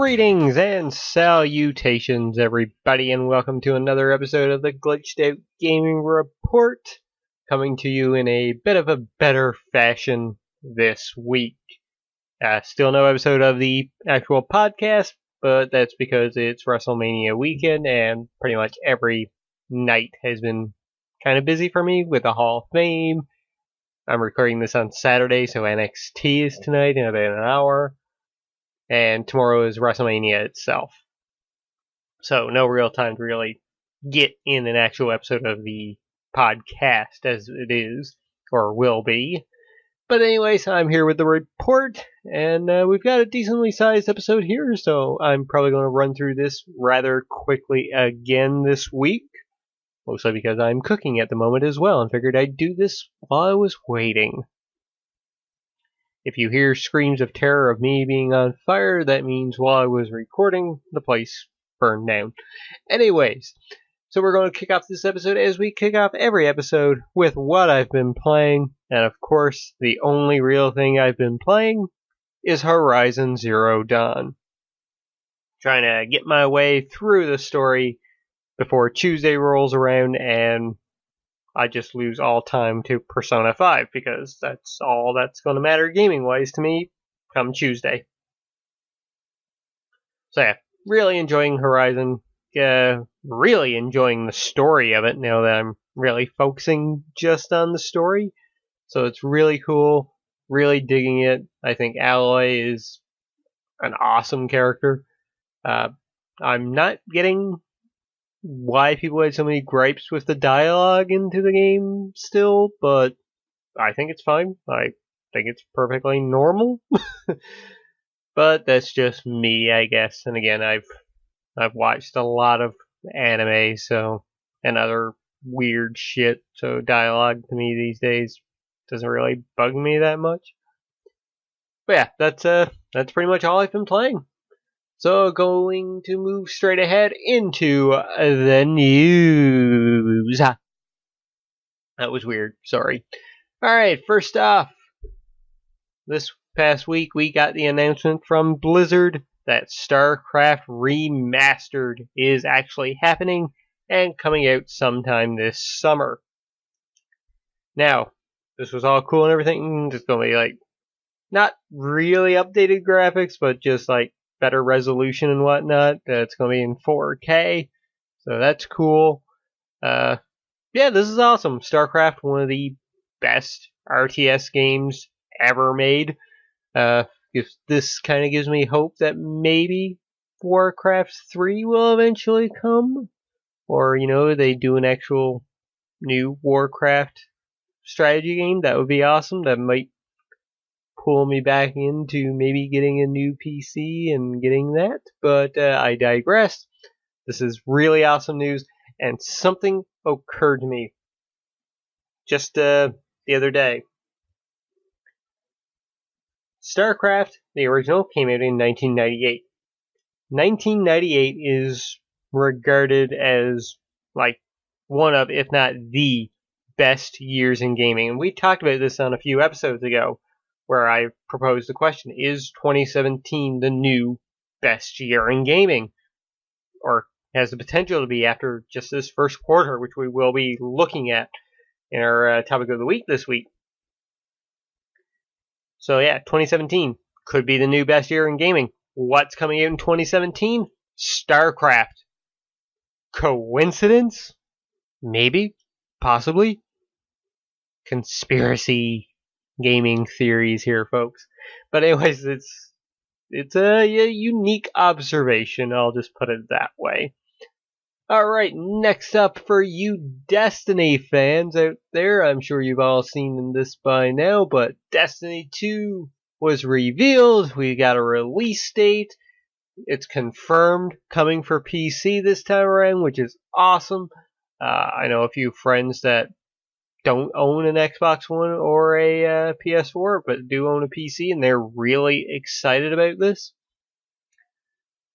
Greetings and salutations, everybody, and welcome to another episode of the Glitched Out Gaming Report, coming to you in a bit of a better fashion this week. Still no episode of the actual podcast, but that's because it's WrestleMania weekend, and pretty much every night has been kind of busy for me with the Hall of Fame. I'm recording this on Saturday, so NXT is tonight in about an hour. And tomorrow is WrestleMania itself. So no real time to really get in an actual episode of the podcast as it is, or will be. But anyways, I'm here with the report, and we've got a decently sized episode here, so I'm probably going to run through this rather quickly again this week. Mostly because I'm cooking at the moment as well, and figured I'd do this while I was waiting. If you hear screams of terror of me being on fire, that means while I was recording, the place burned down. Anyways, so we're going to kick off this episode as we kick off every episode with what I've been playing. And of course, the only real thing I've been playing is Horizon Zero Dawn. Trying to get my way through the story before Tuesday rolls around and I just lose all time to Persona 5, because that's all that's going to matter gaming-wise to me come Tuesday. So yeah, really enjoying Horizon. Really enjoying the story of it now that I'm really focusing just on the story. So it's really cool. Really digging it. I think Aloy is an awesome character. I'm not getting why people had so many gripes with the dialogue into the game still, but I think it's fine. I think it's perfectly normal. But that's just me, I guess. And again, I've watched a lot of anime, so, and other weird shit, so dialogue to me these days doesn't really bug me that much. But yeah, that's pretty much all I've been playing. So, going to move straight ahead into the news. That was weird, sorry. Alright, first off, this past week we got the announcement from Blizzard that StarCraft Remastered is actually happening and coming out sometime this summer. Now, this was all cool and everything. It's going to be like, not really updated graphics, but just like better resolution and whatnot. It's going to be in 4K, so that's cool. Yeah, this is awesome. StarCraft, one of the best RTS games ever made. This kind of gives me hope that maybe Warcraft 3 will eventually come, or they do an actual new Warcraft strategy game. That would be awesome. That might pull me back into maybe getting a new PC and getting that, but I digress. This is really awesome news, and something occurred to me just the other day. StarCraft, the original, came out in 1998. 1998 is regarded as like one of, if not the best years in gaming, and we talked about this on a few episodes ago, where I proposed the question, is 2017 the new best year in gaming? Or has the potential to be after just this first quarter, which we will be looking at in our topic of the week this week. So yeah, 2017 could be the new best year in gaming. What's coming out in 2017? StarCraft. Coincidence? Maybe. Possibly. Conspiracy gaming theories here, folks. But anyways, it's a unique observation, I'll just put it that way. Alright, next up for you Destiny fans out there, I'm sure you've all seen this by now, but Destiny 2 was revealed. We got a release date. It's confirmed coming for PC this time around, which is awesome. I know a few friends that don't own an Xbox One or a PS4, but do own a PC, and they're really excited about this.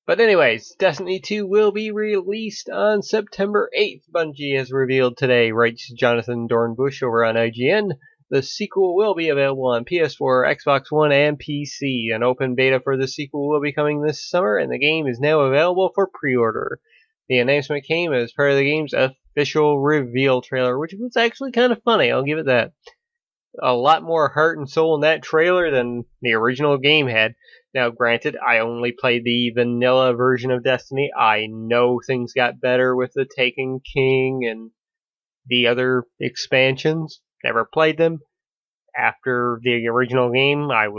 But anyways, Destiny 2 will be released on September 8th, Bungie has revealed today, writes Jonathan Dornbush over on IGN. The sequel will be available on PS4, Xbox One, and PC. An open beta for the sequel will be coming this summer, and the game is now available for pre-order. The announcement came as part of the game's official reveal trailer, which was actually kind of funny, I'll give it that. A lot more heart and soul in that trailer than the original game had. Now, granted, I only played the vanilla version of Destiny. I know things got better with the Taken King and the other expansions. Never played them. After the original game, I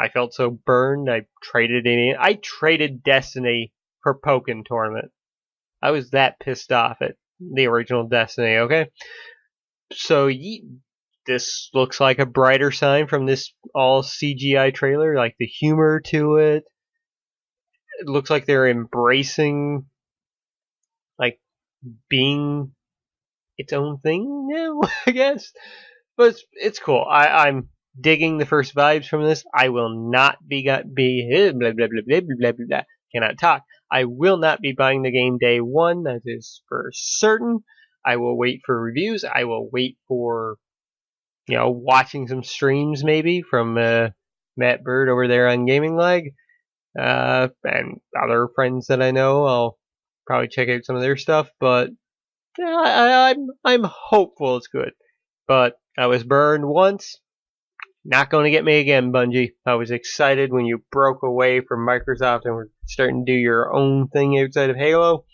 felt so burned. I traded it in. I traded Destiny for Pokken Tournament. I was that pissed off at the original Destiny. Okay, so this looks like a brighter sign from this all CGI trailer, like the humor to it. It looks like they're embracing, like, being its own thing now, I guess. But it's cool. I'm digging the first vibes from this. I will not be blah, blah, blah, blah, blah, blah, blah. Cannot talk. I will not be buying the game day one. That is for certain. I will wait for reviews. I will wait for, watching some streams maybe from Matt Bird over there on Gaming Lag, and other friends that I know. I'll probably check out some of their stuff, but I'm hopeful it's good. But I was burned once. Not going to get me again, Bungie. I was excited when you broke away from Microsoft and were starting to do your own thing outside of Halo.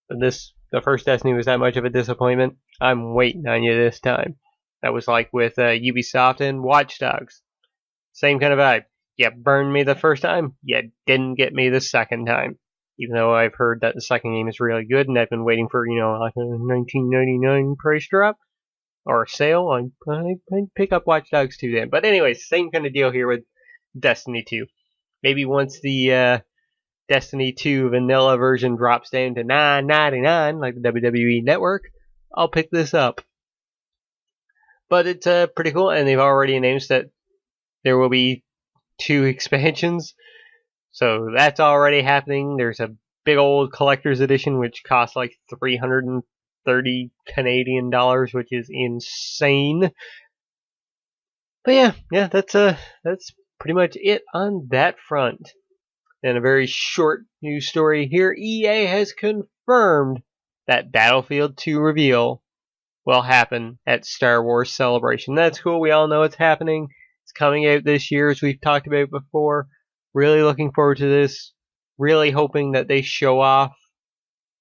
But the first Destiny was that much of a disappointment. I'm waiting on you this time. That was like with Ubisoft and Watch Dogs. Same kind of vibe. You burned me the first time, you didn't get me the second time. Even though I've heard that the second game is really good, and I've been waiting for, like a $19.99 price drop or sale. I'd pick up Watch Dogs 2 then. But anyways, same kind of deal here with Destiny 2. Maybe once the Destiny 2 vanilla version drops down to $9.99, like the WWE Network, I'll pick this up. But it's pretty cool, and they've already announced that there will be 2 expansions. So that's already happening. There's a big old collector's edition, which costs like 330 Canadian dollars, which is insane. But yeah, that's pretty much it on that front. And a very short news story here. EA has confirmed that Battlefield 2 reveal will happen at Star Wars Celebration. That's cool. We all know it's happening. It's coming out this year, as we've talked about before. Really looking forward to this. Really hoping that they show off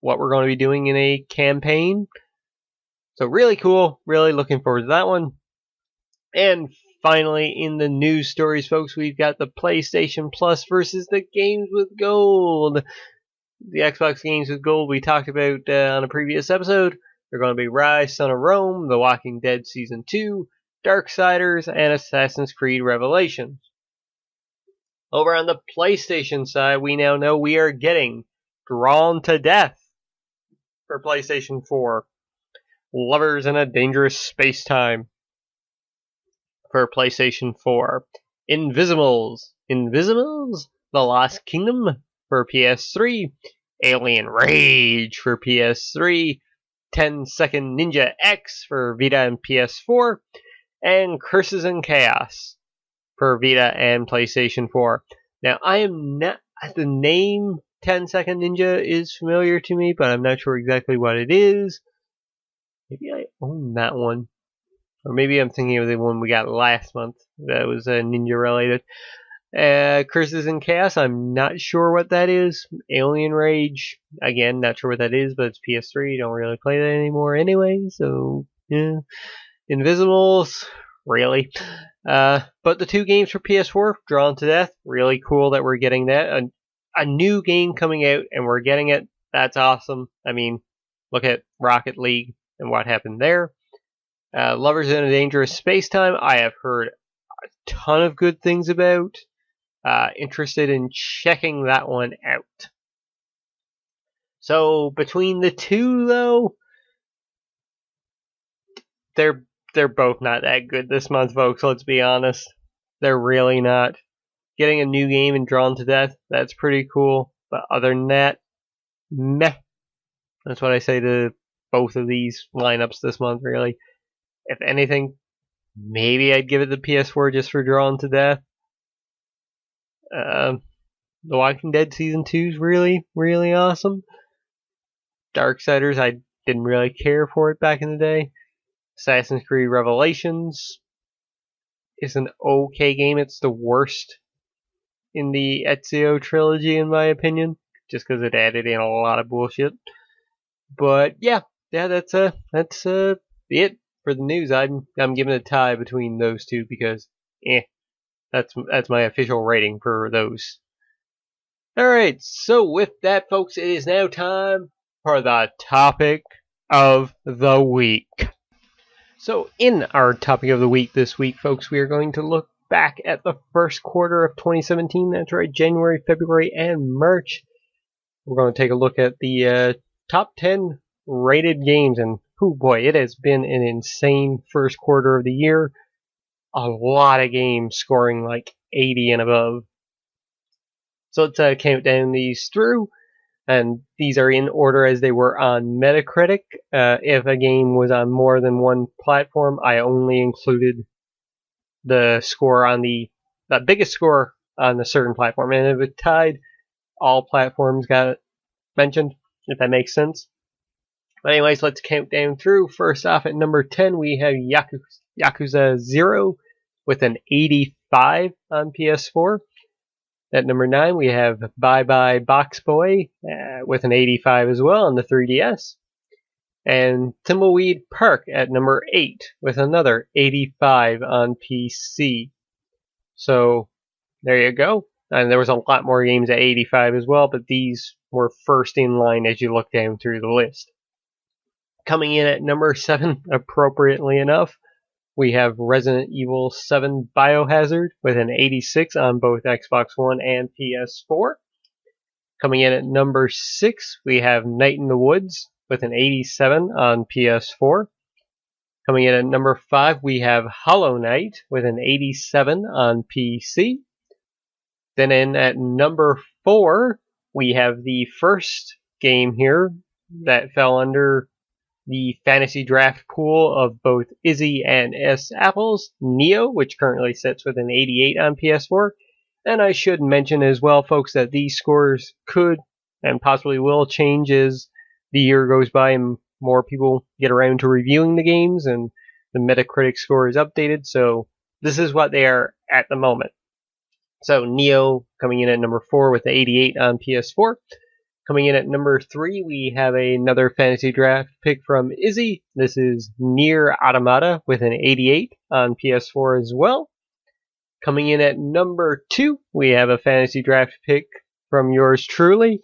what we're going to be doing in a campaign. So really cool. Really looking forward to that one. And finally, in the news stories, folks, we've got the PlayStation Plus versus the Games with Gold. The Xbox Games with Gold we talked about on a previous episode. They're going to be Rise, Son of Rome, The Walking Dead Season 2, Darksiders, and Assassin's Creed Revelations. Over on the PlayStation side, we now know we are getting Drawn to Death for PlayStation 4. Lovers in a Dangerous Space-Time for PlayStation 4. Invisibles, The Lost Kingdom for PS3. Alien Rage for PS3. 10-Second Ninja X for Vita and PS4. And Curses and Chaos for Vita and PlayStation 4. Now, I am not... The name 10-Second Ninja is familiar to me, but I'm not sure exactly what it is. Maybe I own that one. Or maybe I'm thinking of the one we got last month that was ninja related. Curses and Chaos, I'm not sure what that is. Alien Rage, again, not sure what that is, but it's PS3. Don't really play that anymore anyway, so yeah. Invisibles, really. But the 2 games for PS4, Drawn to Death, really cool that we're getting that. A new game coming out, and we're getting it. That's awesome. I mean, look at Rocket League and what happened there. Lovers in a Dangerous Space-Time, I have heard a ton of good things about. Interested in checking that one out. So between the 2, though, they're both not that good this month, folks. Let's be honest. They're really not. getting a new game in Drawn to Death, that's pretty cool. But other than that, meh. That's what I say to both of these lineups this month, really. If anything, maybe I'd give it the PS4 just for Drawn to Death. The Walking Dead Season 2 is really, really awesome. Darksiders, I didn't really care for it back in the day. Assassin's Creed Revelations is an okay game. It's the worst in the Ezio trilogy, in my opinion, just because it added in a lot of bullshit. But yeah, that's it for the news. I'm giving a tie between those two because that's my official rating for those. Alright, so with that, folks, it is now time for the topic of the week. So in our topic of the week this week, folks, we are going to look back at the first quarter of 2017. That's right, January, February, and March. We're going to take a look at the top 10 rated games, and oh boy, it has been an insane first quarter of the year. A lot of games scoring like 80 and above. So let's count down these through, and these are in order as they were on Metacritic. If a game was on more than one platform, I only included the score on the biggest score on a certain platform, and if it tied, all platforms got mentioned, if that makes sense. But anyways, let's count down through. First off, at number 10, we have Yakuza 0 with an 85 on PS4. At number 9, we have Bye Bye Box Boy with an 85 as well on the 3DS. And Thimbleweed Park at number 8 with another 85 on PC. So there you go. And there was a lot more games at 85 as well, but these were first in line as you look down through the list. Coming in at number 7, appropriately enough, we have Resident Evil 7 Biohazard with an 86 on both Xbox One and PS4. Coming in at number 6, we have Night in the Woods with an 87 on PS4. Coming in at number 5, we have Hollow Knight with an 87 on PC. Then in at number 4, we have the first game here that fell under the fantasy draft pool of both Izzy and S. Apples, Neo, which currently sits with an 88 on PS4. And I should mention as well, folks, that these scores could and possibly will change as the year goes by and more people get around to reviewing the games and the Metacritic score is updated. So this is what they are at the moment. So Neo coming in at number 4 with the 88 on PS4. Coming in at number 3, we have another fantasy draft pick from Izzy. This is Nier Automata with an 88 on PS4 as well. Coming in at number 2, we have a fantasy draft pick from yours truly,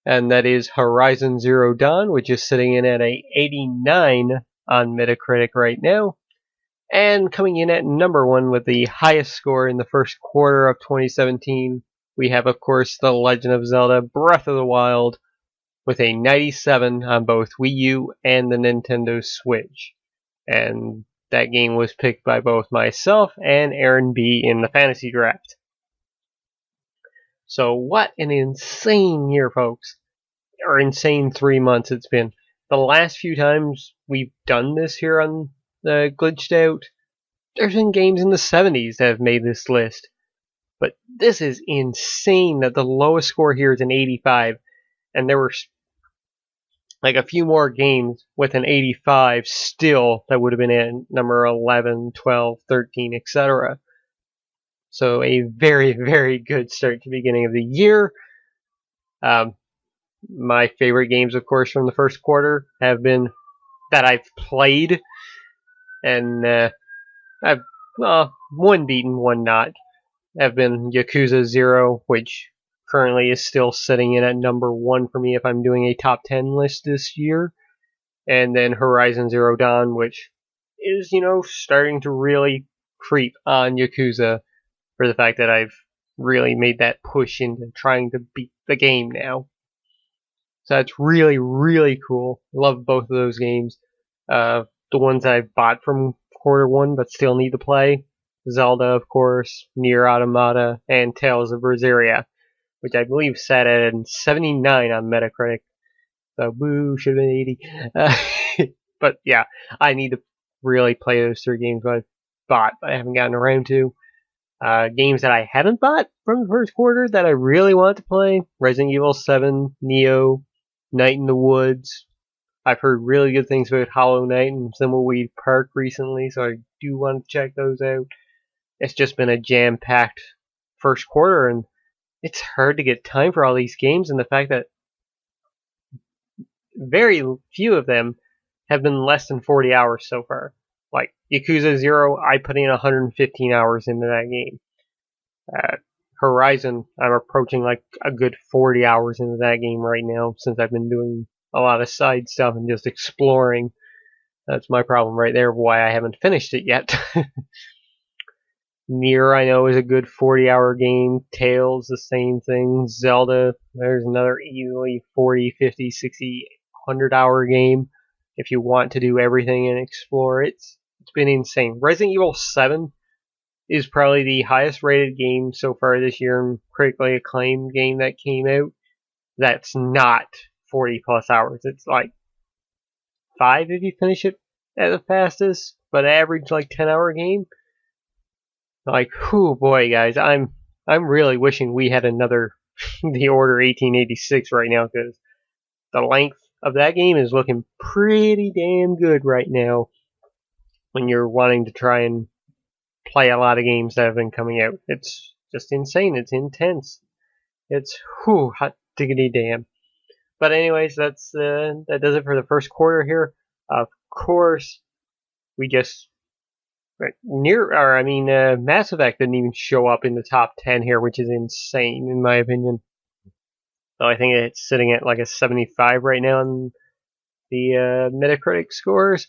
and that is Horizon Zero Dawn, which is sitting in at a 89 on Metacritic right now. And coming in at number 1 with the highest score in the first quarter of 2017, we have, of course, The Legend of Zelda Breath of the Wild with a 97 on both Wii U and the Nintendo Switch. And that game was picked by both myself and Aaron B. in the fantasy draft. So what an insane year, folks. Or insane 3 months it's been. The last few times we've done this here on the Glitched Out, there's been games in the 70s that have made this list. But this is insane that the lowest score here is an 85, and there were like a few more games with an 85 still that would have been in number 11, 12, 13, etc. So a very, very good start to the beginning of the year. My favorite games, of course, from the first quarter have been that I've played, and I've one beaten, one not. Have been Yakuza 0, which currently is still sitting in at number 1 for me if I'm doing a top 10 list this year. And then Horizon Zero Dawn, which is, starting to really creep on Yakuza for the fact that I've really made that push into trying to beat the game now. So that's really, really cool. Love both of those games. The ones I've bought from quarter 1 but still need to play. Zelda, of course, Nier Automata, and Tales of Berseria, which I believe sat at 79 on Metacritic. So, boo, should have been 80. But yeah, I need to really play those 3 games I've bought, but I haven't gotten around to. Games that I haven't bought from the first quarter that I really want to play: Resident Evil 7, Neo, Night in the Woods. I've heard really good things about Hollow Knight and Thimbleweed Park recently, so I do want to check those out. It's just been a jam-packed first quarter, and it's hard to get time for all these games, and the fact that very few of them have been less than 40 hours so far. Like Yakuza 0, I put in 115 hours into that game. Horizon, I'm approaching like a good 40 hours into that game right now, since I've been doing a lot of side stuff and just exploring. That's my problem right there, why I haven't finished it yet. Nier, I know, is a good 40-hour game. Tales, the same thing. Zelda, there's another easily 40, 50, 60, 100-hour game if you want to do everything and explore it. It's been insane. Resident Evil 7 is probably the highest rated game so far this year and critically acclaimed game that came out. That's not 40 plus hours. It's like 5 if you finish it at the fastest, but average like 10-hour game. Like, whew, boy, guys, I'm really wishing we had another The Order 1886 right now, because the length of that game is looking pretty damn good right now when you're wanting to try and play a lot of games that have been coming out. It's just insane. It's intense. It's, whew, hot diggity damn. But anyways, that does it for the first quarter here. Of course, we just Mass Effect didn't even show up in the top 10 here, which is insane in my opinion. So I think it's sitting at like a 75 right now on the Metacritic scores,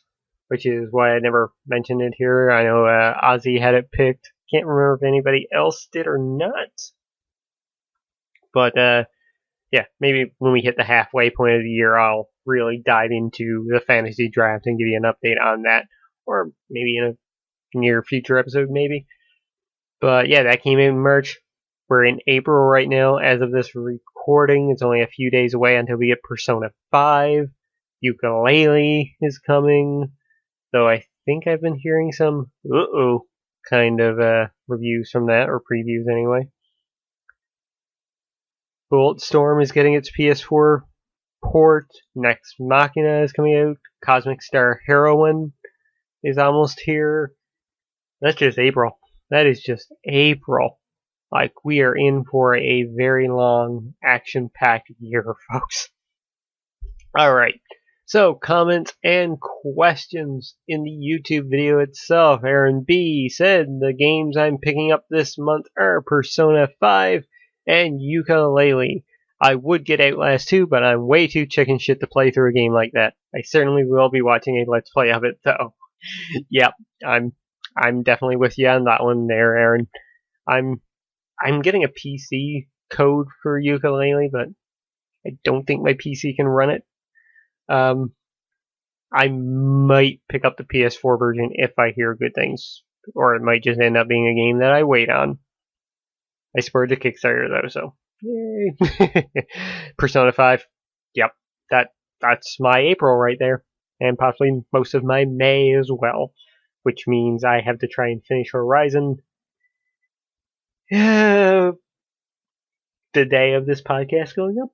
which is why I never mentioned it here. I know Ozzy had it picked. Can't remember if anybody else did or not. But yeah, maybe when we hit the halfway point of the year, I'll really dive into the fantasy draft and give you an update on that, or maybe in a near future episode, maybe. But yeah, that came in March. We're in April right now. As of this recording, it's only a few days away until we get Persona 5. Ukulele is coming, though I think I've been hearing some kind of reviews from that, or previews anyway. Bulletstorm is getting its PS4 port. Next Machina is coming out. Cosmic Star Heroine is almost here. That's just April. That is just April. Like, we are in for a very long, action-packed year, folks. Alright, so comments and questions in the YouTube video itself. Aaron B. said, the games I'm picking up this month are Persona 5 and Yooka-Laylee. I would get Outlast 2, but I'm way too chicken shit to play through a game like that. I certainly will be watching a Let's Play of it, though. Yep, I'm definitely with you on that one there, Aaron. I'm getting a PC code for Yooka-Laylee, but I don't think my PC can run it. I might pick up the PS4 version if I hear good things, or it might just end up being a game that I wait on. I spurred the Kickstarter though, so yay! Persona 5, yep, that's my April right there, and possibly most of my May as well, which means I have to try and finish Horizon the day of this podcast going up.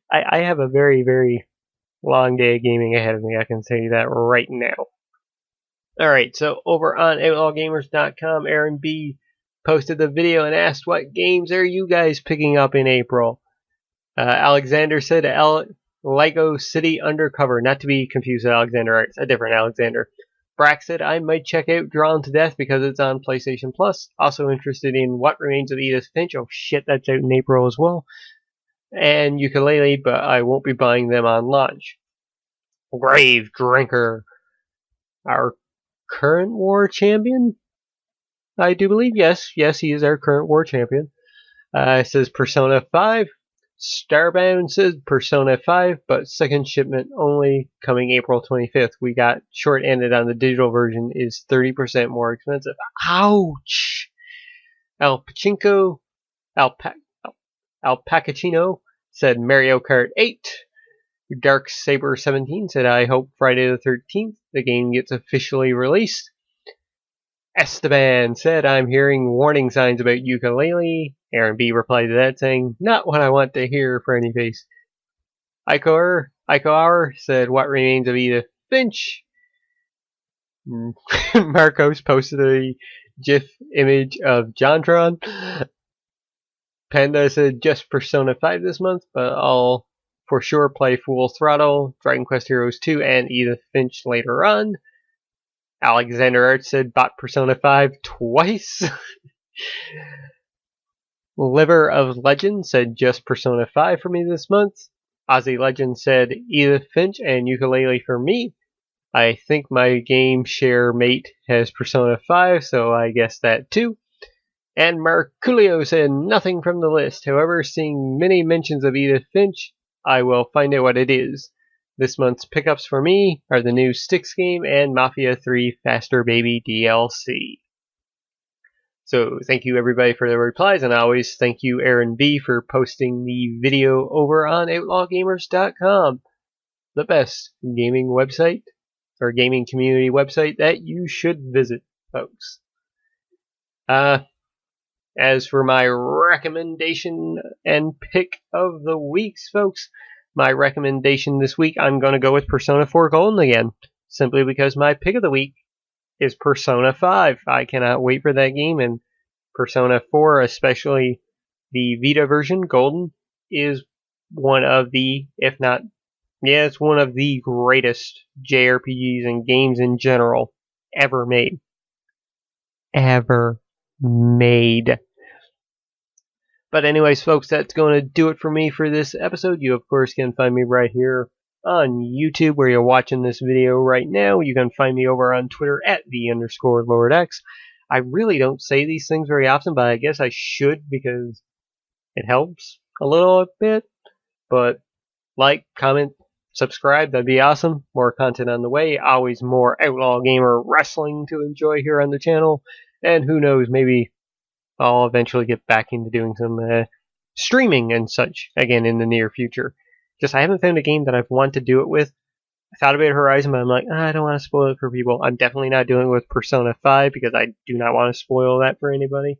I have a very, very long day of gaming ahead of me, I can say that right now. Alright, so over on OutlawGamers.com, Aaron B. posted the video and asked, what games are you guys picking up in April? Alexander said, Lego City Undercover, not to be confused with Alexander Arts, a different Alexander. Brack said, I might check out Drawn to Death because it's on PlayStation Plus. Also interested in What Remains of Edith Finch. Oh shit, that's out in April as well. And Yooka-Laylee, but I won't be buying them on launch. Grave Drinker, our current war champion? I do believe, yes, he is our current war champion. It says Persona 5, Starbound says Persona 5, but second shipment only coming April 25th. We got short-ended on the digital version, is 30% more expensive. Ouch! Alpacachino said Mario Kart 8. Dark Saber 17 said, I hope Friday the 13th the game gets officially released. Esteban said, I'm hearing warning signs about ukulele. Aaron B replied to that saying, not what I want to hear, Franny Face. Ico Hour said, what remains of Edith Finch? Marcos posted a GIF image of Jontron. Panda said, just Persona 5 this month, but I'll for sure play Full Throttle, Dragon Quest Heroes 2, and Edith Finch later on. Alexander Art said, bought Persona 5 twice. Liver of Legend said, just Persona 5 for me this month. Ozzy Legend said, Edith Finch and ukulele for me. I think my game share mate has Persona 5, so I guess that too. And Marculio said, nothing from the list. However, seeing many mentions of Edith Finch, I will find out what it is. This month's pickups for me are the new Styx game and Mafia 3 Faster Baby DLC. So thank you everybody for the replies, and I always thank you Aaron B for posting the video over on outlawgamers.com, the best gaming website or gaming community website that you should visit, folks. As for my recommendation and pick of the weeks, folks, my recommendation this week, I'm going to go with Persona 4 Golden again, simply because my pick of the week is Persona 5. I cannot wait for that game, and Persona 4, especially the Vita version, Golden, is one of the, if not, yeah, it's one of the greatest JRPGs and games in general ever made. Ever made. But anyways, folks, that's going to do it for me for this episode. You, of course, can find me right here on YouTube where you're watching this video right now. You can find me over on Twitter at @the_LordX. I really don't say these things very often, but I guess I should because it helps a little bit. But like, comment, subscribe, that'd be awesome. More content on the way. Always more Outlaw Gamer wrestling to enjoy here on the channel. And who knows, maybe I'll eventually get back into doing some streaming and such again in the near future. Just I haven't found a game that I've wanted to do it with. I thought about Horizon, but I'm like, I don't want to spoil it for people. I'm definitely not doing it with Persona 5 because I do not want to spoil that for anybody.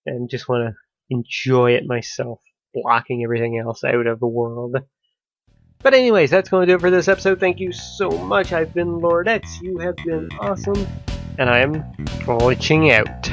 And just want to enjoy it myself, blocking everything else out of the world. But anyways, that's going to do it for this episode. Thank you so much. I've been Lord X. You have been awesome. And I am glitching out.